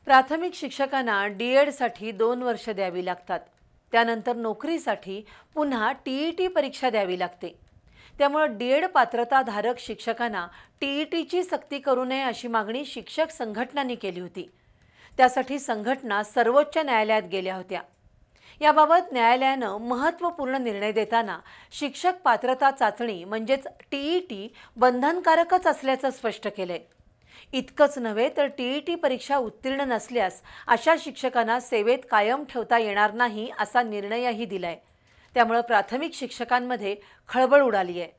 प्राथमिक शिक्षकांना डी.एडसाठी 2 वर्ष द्यावी लागतात। त्यानंतर नोकरीसाठी पुन्हा टी.ई.टी परीक्षा द्यावी लागते। त्यामुळे डी.एड पात्रताधारक शिक्षकांना टी.ई.टीची सक्ती करू नये अशी मागणी शिक्षक संघटनांनी केली होती। त्यासाठी संघटना सर्वोच्च न्यायालयात गेल्या होत्या। याबाबत न्यायालयाने महत्त्वपूर्ण निर्णय देताना शिक्षक पात्रता चाचणी म्हणजेच टी.ई.टी बंधनकारकच असल्याचं स्पष्ट केलंय। इतकंच नव्हे तर टी.ई.टी परीक्षा उत्तीर्ण नसल्यास अशा शिक्षकांना सेवेत कायम ठेवता येणार नाही असा निर्णयही दिलाय। त्यामुळे प्राथमिक शिक्षकांमध्ये खळबळ उडाली आहे।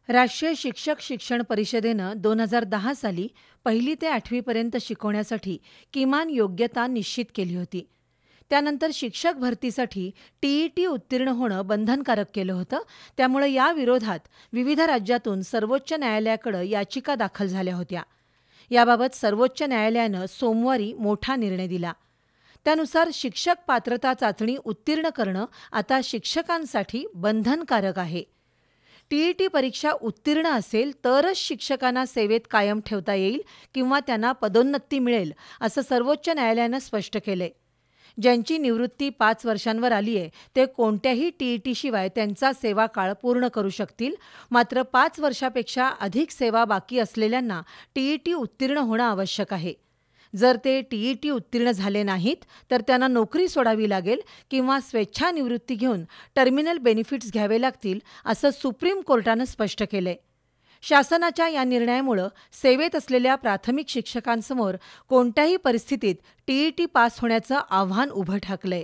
राष्ट्रीय शिक्षक शिक्षण परिषदेने 2010 साली 1ली ते 8वी पर्यंत शिकवण्यासाठी किमान योग्यता निश्चित केली होती। त्यानंतर शिक्षक भरतीसाठी टी.ई.टी उत्तीर्ण होणं बंधनकारक केलं होतं। त्यामुळे या विरोधात विविध राज्यातून सर्वोच्च न्यायालयाकडे याचिका दाखल झाल्या होत्या। याबाबत सर्वोच्च न्यायालयाने सोमवारी मोठा निर्णय दिला। त्यानुसार शिक्षक पात्रता चाचणी उत्तीर्ण करणं आता शिक्षकांसाठी बंधनकारक आहे। टी.ई.टी परीक्षा उत्तीर्ण असेल तरच शिक्षकांना सेवेत कायम ठेवता येईल किंवा त्यांना पदोन्नती मिळेल असं सर्वोच्च न्यायालयाने स्पष्ट केलंय। ज्यांची निवृत्ती 5 वर्षांवर आली आहे ते कोणत्याही टी.ई.टी शिवाय त्यांचा सेवा काळ पूर्ण करू शकतील। मात्र 5 वर्षापेक्षा अधिक सेवा बाकी असलेल्यांना टी.ई.टी उत्तीर्ण होणं आवश्यक आहे। जर ते टी.ई.टी उत्तीर्ण झाले नाहीत तर त्यांना नोकरी सोडावी लागेल किंवा स्वेच्छानिवृत्ती घेऊन टर्मिनल बेनिफिट्स घ्यावे लागतील असं सुप्रीम कोर्टानं स्पष्ट केलंय। शासनाच्या या निर्णयामुळे सेवेत असलेल्या प्राथमिक शिक्षकांसमोर कोणत्याही परिस्थितीत टी.ई.टी पास होण्याचं आव्हान उभं ठाकलंय।